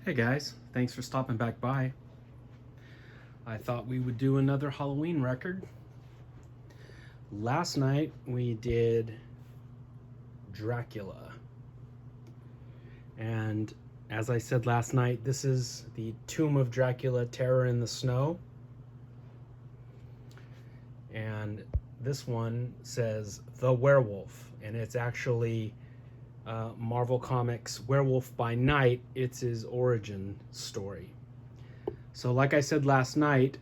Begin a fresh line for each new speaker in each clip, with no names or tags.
Hey guys, thanks for stopping back by. I thought we would do another Halloween record. Last night we did Dracula. And as I said last night, this is the Tomb of Dracula Terror in the Snow. And this one says The Werewolf, and it's actually Marvel Comics Werewolf by Night. It's his origin story. So like I said last night,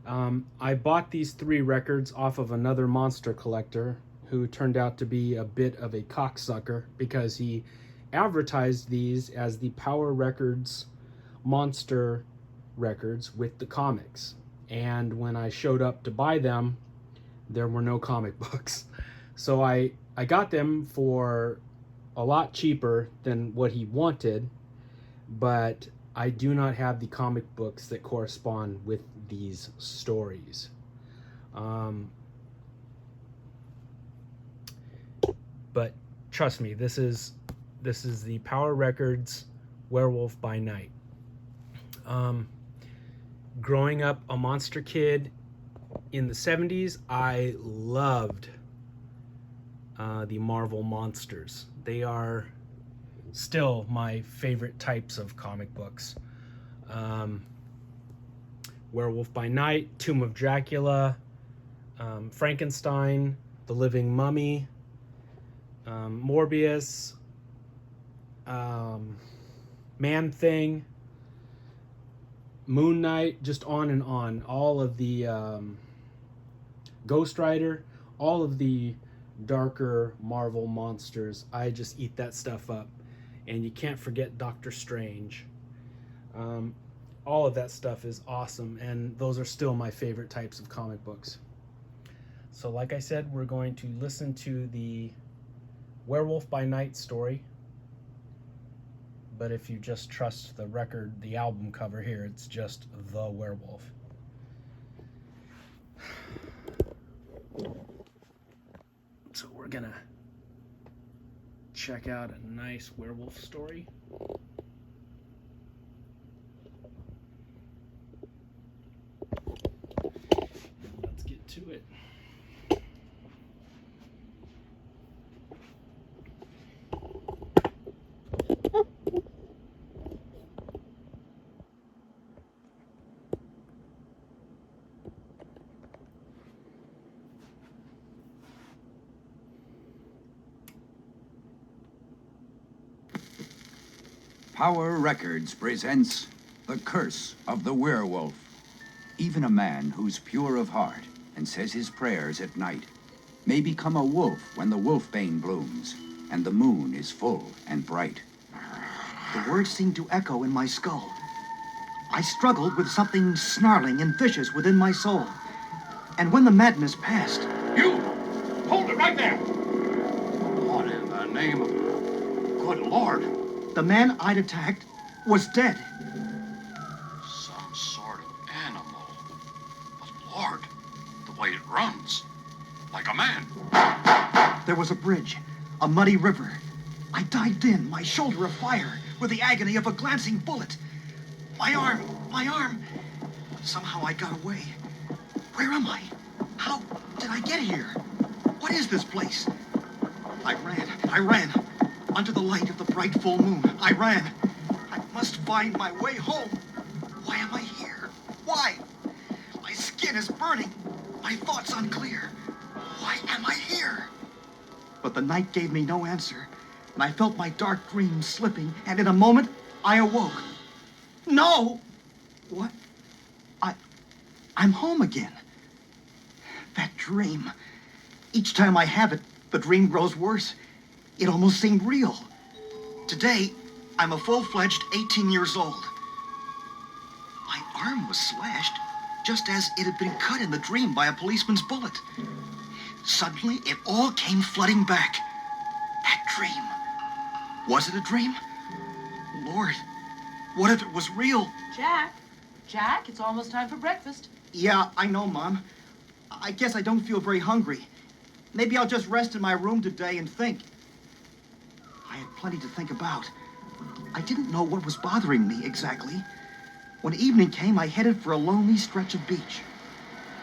I bought these 3 records off of another monster collector who turned out to be a bit of a cocksucker because he advertised these as the Power Records monster records with the comics. And when I showed up to buy them, there were no comic books. So I got them for a lot cheaper than what he wanted, but I do not have the comic books that correspond with these stories. But trust me, this is the Power Records Werewolf by Night. Growing up a monster kid in the 70s, I loved the Marvel monsters. They are still my favorite types of comic books. Werewolf by Night, Tomb of Dracula, Frankenstein, The Living Mummy, Morbius, Man-Thing, Moon Knight, just on and on. All of the Ghost Rider, all of the darker Marvel monsters. I just eat that stuff up. And you can't forget Doctor Strange. All of that stuff is awesome, and those are still my favorite types of comic books. So like I said, we're going to listen to the Werewolf by Night story. But if you just trust the record, the album cover here, it's just The Werewolf. So we're gonna check out a nice werewolf story. Let's get to it.
Power Records presents The Curse of the Werewolf. Even a man who's pure of heart and says his prayers at night may become a wolf when the wolfbane blooms and the moon is full and bright.
The words seemed to echo in my skull. I struggled with something snarling and vicious within my soul. And when the madness passed...
You! Hold it right there! What in the name of... Good Lord!
The man I'd attacked was dead.
Some sort of animal. But Lord, the way it runs. Like a man.
There was a bridge, a muddy river. I dived in, my shoulder afire, with the agony of a glancing bullet. My arm. Somehow I got away. Where am I? How did I get here? What is this place? I ran. Under the light of the bright full moon, I ran. I must find my way home. Why am I here? Why? My skin is burning. My thoughts unclear. Why am I here? But the night gave me no answer, and I felt my dark dreams slipping, and in a moment, I awoke. No! What? I'm home again. That dream. Each time I have it, the dream grows worse. It almost seemed real. Today, I'm a full-fledged 18 years old. My arm was slashed, just as it had been cut in the dream by a policeman's bullet. Suddenly, it all came flooding back. That dream. Was it a dream? Lord, what if it was real?
Jack, it's almost time for breakfast.
Yeah, I know, Mom. I guess I don't feel very hungry. Maybe I'll just rest in my room today and think. I had plenty to think about. I didn't know what was bothering me exactly. When evening came, I headed for a lonely stretch of beach.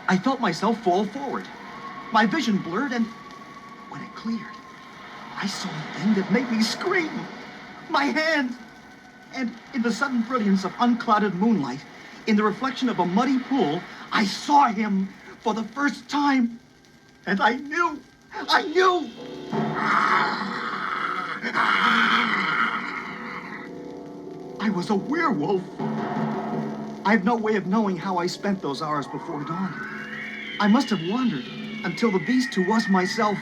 I felt myself fall forward. My vision blurred, and when it cleared, I saw a thing that made me scream. My hand! And in the sudden brilliance of unclouded moonlight, in the reflection of a muddy pool, I saw him for the first time. And I knew! I was a werewolf. I have no way of knowing how I spent those hours before dawn. I must have wandered until the beast who was myself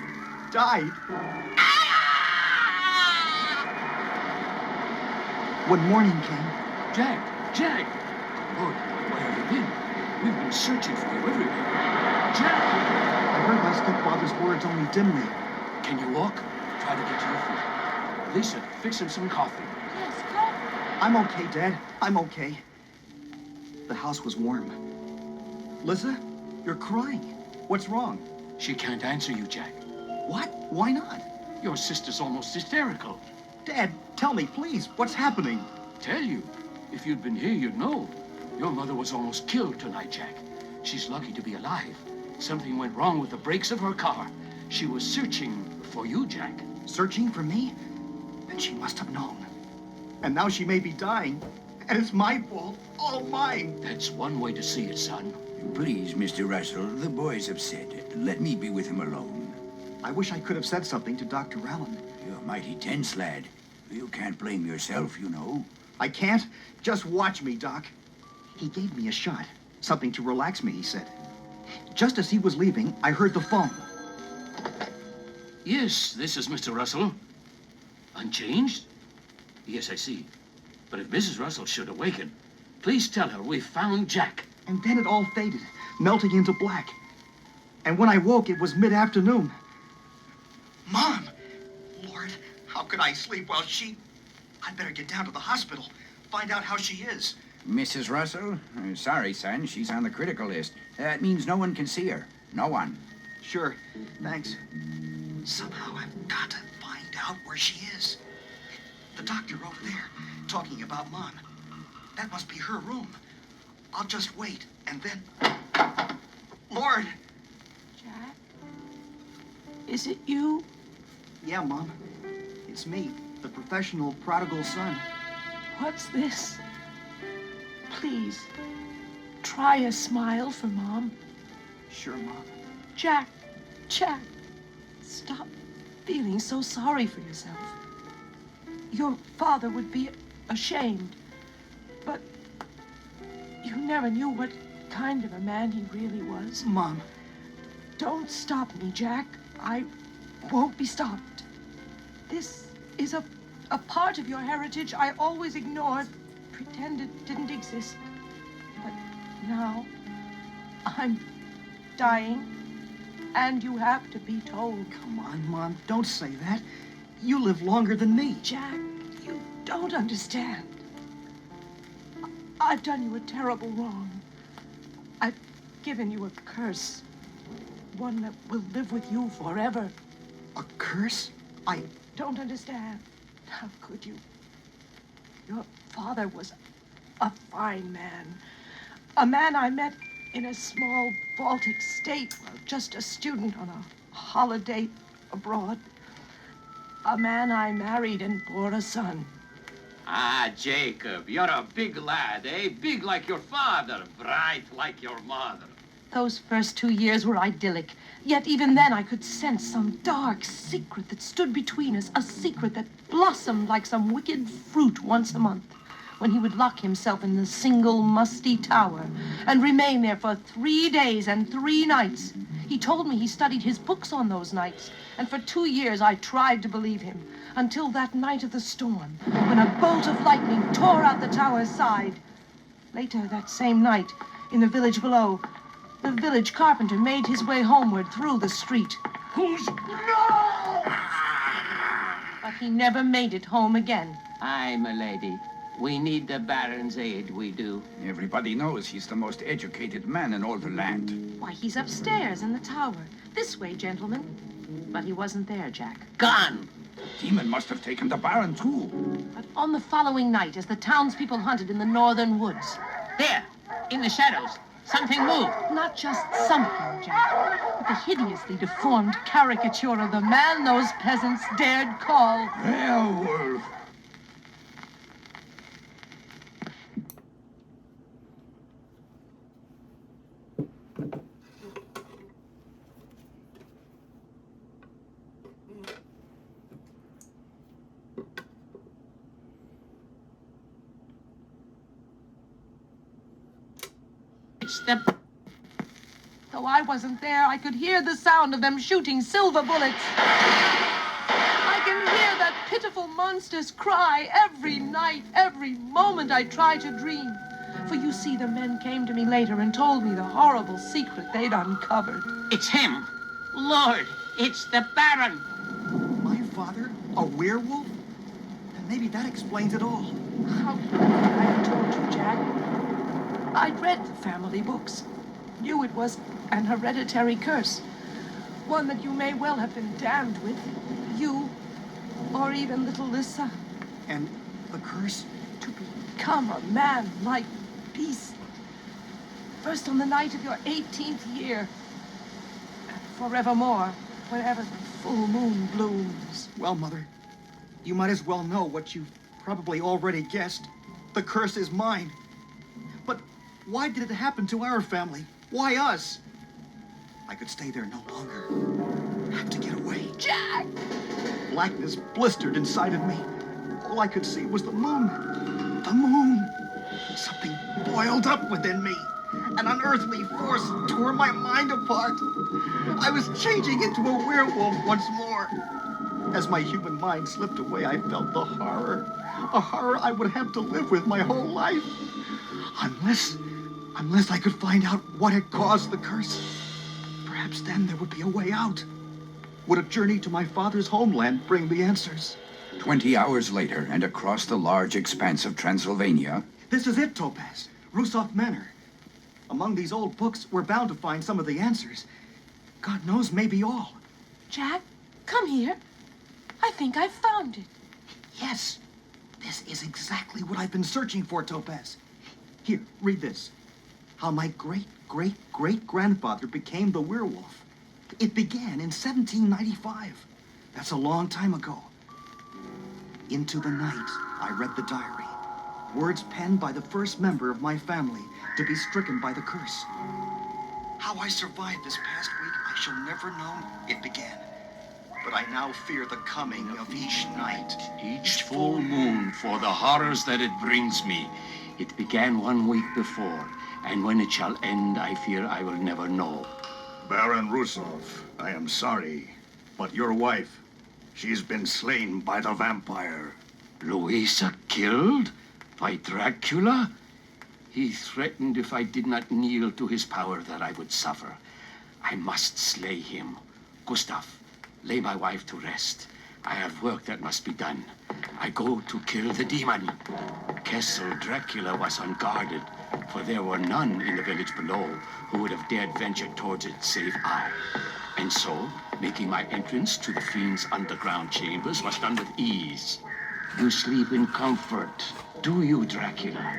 died. When morning came,
Jack! Lord, where have you been? We've been searching for you everywhere. Jack!
I heard my stepfather's words only dimly.
Can you walk? Try to get to your feet. Lisa, fix him some coffee.
Yes, come.
I'm okay, Dad. I'm okay. The house was warm. Lisa, you're crying. What's wrong?
She can't answer you, Jack.
What? Why not?
Your sister's almost hysterical.
Dad, tell me, please, what's happening?
Tell you. If you'd been here, you'd know. Your mother was almost killed tonight, Jack. She's lucky to be alive. Something went wrong with the brakes of her car. She was searching for you, Jack.
Searching for me? Then she must have known. And now she may be dying. And it's my fault. All mine.
That's one way to see it, son.
Please, Mr. Russell, the boy's upset. Let me be with him alone.
I wish I could have said something to Dr. Allen.
You're mighty tense, lad. You can't blame yourself, you know.
I can't? Just watch me, Doc. He gave me a shot. Something to relax me, he said. Just as he was leaving, I heard the phone.
Yes, this is Mr. Russell. Unchanged? Yes, I see. But if Mrs. Russell should awaken, please tell her we found Jack.
And then it all faded, melting into black. And when I woke, it was mid-afternoon. Mom! Lord, how could I sleep while she... I'd better get down to the hospital, find out how she is.
Mrs. Russell? Sorry, son, she's on the critical list. That means no one can see her. No one.
Sure, thanks. Somehow I've got to find out where she is. The doctor over there, talking about Mom. That must be her room. I'll just wait, and then... Lord!
Jack? Is it you?
Yeah, Mom. It's me, the professional prodigal son.
What's this? Please, try a smile for Mom.
Sure, Mom.
Jack, stop feeling so sorry for yourself. Your father would be ashamed, but you never knew what kind of a man he really was.
Mom.
Don't stop me, Jack. I won't be stopped. This is a part of your heritage I always ignored, pretended didn't exist. But now, I'm dying, and you have to be told.
Come on, Mom. Don't say that. You live longer than me.
Jack, you don't understand. I've done you a terrible wrong. I've given you a curse. One that will live with you forever.
A curse? I
don't understand. How could you? Your father was a fine man. A man I met in a small Baltic state while just a student on a holiday abroad. A man I married and bore a son.
Ah, Jacob, you're a big lad, eh? Big like your father, bright like your mother.
Those first 2 years were idyllic. Yet even then I could sense some dark secret that stood between us, a secret that blossomed like some wicked fruit once a month, when he would lock himself in the single musty tower and remain there for 3 days and 3 nights. He told me he studied his books on those nights, and for 2 years I tried to believe him, until that night of the storm, when a bolt of lightning tore out the tower's side. Later that same night, in the village below, the village carpenter made his way homeward through the street.
Who's... No!
But he never made it home again.
Aye, my lady. We need the Baron's aid, we do.
Everybody knows he's the most educated man in all the land.
Why, he's upstairs in the tower. This way, gentlemen. But he wasn't there, Jack.
Gone!
Demon must have taken the Baron, too.
But on the following night, as the townspeople hunted in the northern woods,
There, in the shadows, something moved.
not just something, Jack, but the hideously deformed caricature of the man those peasants dared call
Werewolf.
It's the...
Though I wasn't there, I could hear the sound of them shooting silver bullets. I can hear that pitiful monster's cry every night, every moment I try to dream. For you see, the men came to me later and told me the horrible secret they'd uncovered.
It's him. Lord, it's the Baron.
My father? A werewolf? Then maybe that explains it all.
How could I have told you, Jack? I'd read the family books. Knew it was an hereditary curse. One that you may well have been damned with. You, or even little Lissa.
And the curse?
To become a man-like beast. First on the night of your 18th year. And forevermore, whenever the full moon blooms.
Well, Mother, you might as well know what you've probably already guessed. The curse is mine. But why did it happen to our family? Why us? I could stay there no longer. Have to get away.
Jack!
Blackness blistered inside of me. All I could see was the moon. The moon. Something boiled up within me. An unearthly force tore my mind apart. I was changing into a werewolf once more. As my human mind slipped away, I felt the horror. A horror I would have to live with my whole life. Unless I could find out what had caused the curse. Perhaps then there would be a way out. Would a journey to my father's homeland bring the answers?
20 hours later, and across the large expanse of Transylvania,
This is it, Topaz. Rusov Manor. Among these old books, we're bound to find some of the answers. God knows, maybe all.
Jack, come here. I think I've found it.
Yes, this is exactly what I've been searching for, Topaz. Here, read this. How my great-great-great-grandfather became the werewolf. It began in 1795. That's a long time ago. Into the night, I read the diary. Words penned by the first member of my family to be stricken by the curse. How I survived this past week, I shall never know. It began. But I now fear the coming of each night.
Each full moon for the horrors that it brings me. It began 1 week before, and when it shall end, I fear I will never know.
Baron Rusov, I am sorry, but your wife, she's been slain by the vampire.
Louisa killed? By Dracula? He threatened if I did not kneel to his power that I would suffer. I must slay him. Gustav, lay my wife to rest. I have work that must be done. I go to kill the demon. Castle Dracula was unguarded, for there were none in the village below who would have dared venture towards it save I. And so, making my entrance to the fiend's underground chambers was done with ease. You sleep in comfort, do you, Dracula?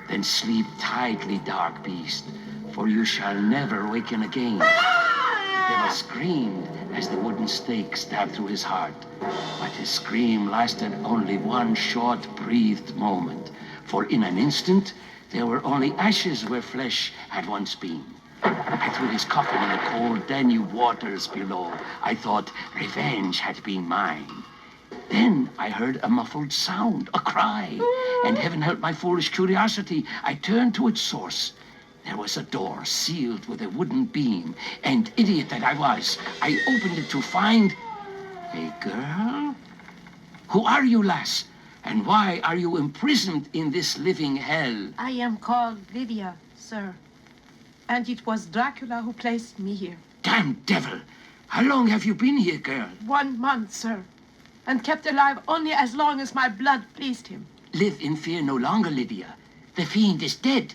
Then sleep tightly, dark beast, for you shall never waken again. The devil screamed as the wooden stake stabbed through his heart. But his scream lasted only one short-breathed moment, for in an instant, there were only ashes where flesh had once been. I threw his coffin in the cold Danube waters below. I thought revenge had been mine. Then I heard a muffled sound, a cry, and heaven help my foolish curiosity, I turned to its source. There was a door sealed with a wooden beam, and idiot that I was, I opened it to find a girl? Who are you, lass? And why are you imprisoned in this living hell?
I am called Lydia, sir. And it was Dracula who placed me here.
Damn devil! How long have you been here, girl?
1 month, sir. And kept alive only as long as my blood pleased him.
Live in fear no longer, Lydia. The fiend is dead.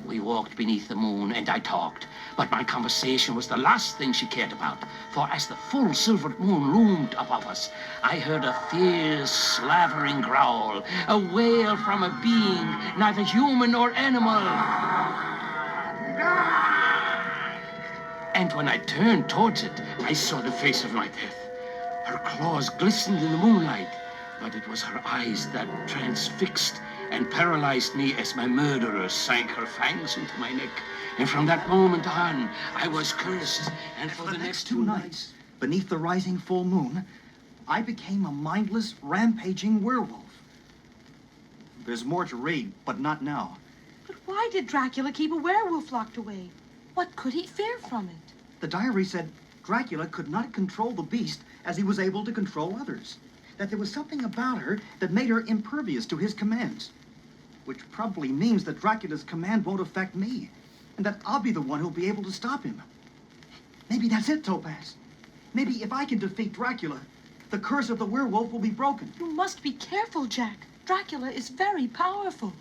We walked beneath the moon, and I talked. But my conversation was the last thing she cared about. For as the full silvered moon loomed above us, I heard a fierce, slavering growl, a wail from a being, neither human nor animal. And when I turned towards it, I saw the face of my death. Her claws glistened in the moonlight, but it was her eyes that transfixed and paralyzed me as my murderer sank her fangs into my neck. And from that moment on, I was cursed. And for the next 2 nights,
beneath the rising full moon, I became a mindless, rampaging werewolf. There's more to read, but not now.
But why did Dracula keep a werewolf locked away? What could he fear from it?
The diary said Dracula could not control the beast as he was able to control others. That there was something about her that made her impervious to his commands. Which probably means that Dracula's command won't affect me, and that I'll be the one who'll be able to stop him. Maybe that's it, Topaz. Maybe if I can defeat Dracula, the curse of the werewolf will be broken.
You must be careful, Jack. Dracula is very powerful.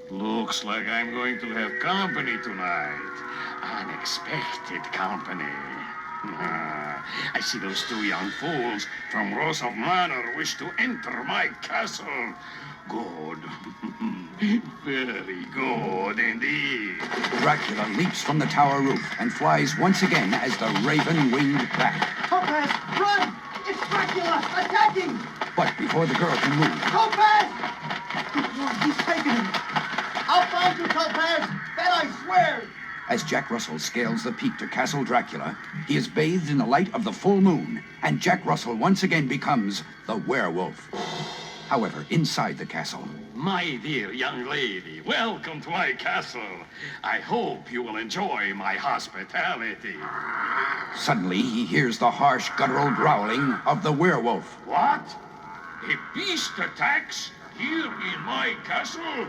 Looks like I'm going to have company tonight. Unexpected company. I see those 2 young fools from Rosov Manor wish to enter my castle. Good. Very good indeed.
Dracula leaps from the tower roof and flies once again as the raven-winged bat.
Topaz, run! It's Dracula attacking!
But before the girl can move,
Topaz! Good Lord, he's taken him. I'll find you, Topaz! That I swear!
as Jack Russell scales the peak to Castle Dracula, he is bathed in the light of the full moon, and Jack Russell once again becomes the werewolf. However, inside the castle,
My dear young lady, welcome to my castle. I hope you will enjoy my hospitality.
suddenly he hears the harsh, guttural growling of the werewolf.
What? A beast attacks here in my castle?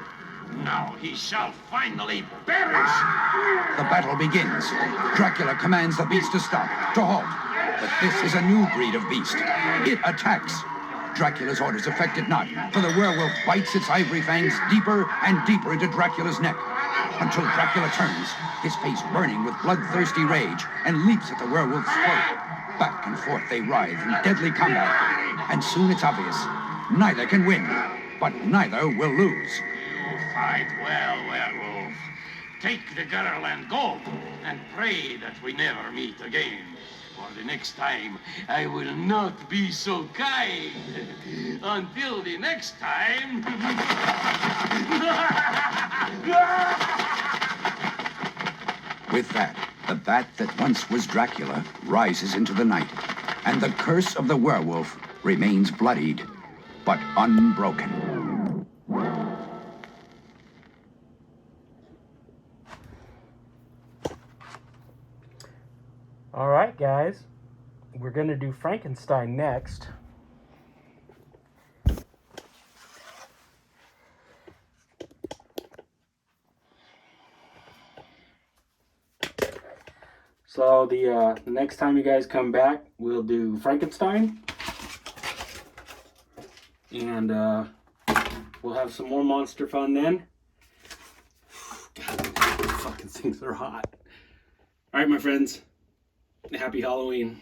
Now he shall finally perish.
The battle begins. Dracula commands the beast to stop, to halt. But this is a new breed of beast. It attacks. Dracula's orders affected not, for the werewolf bites its ivory fangs deeper and deeper into Dracula's neck, until Dracula turns, his face burning with bloodthirsty rage, and leaps at the werewolf's throat. Back and forth they writhe in deadly combat, and soon it's obvious. Neither can win, but neither will lose.
You fight well, werewolf. Take the girl and go, and pray that we never meet again. For the next time, I will not be so kind. Until the next time...
With that, the bat that once was Dracula rises into the night, and the curse of the werewolf remains bloodied, but unbroken.
All right, guys. We're going to do Frankenstein next. So the next time you guys come back, we'll do Frankenstein. And we'll have some more monster fun then. God, these fucking things are hot. All right, my friends. Happy Halloween.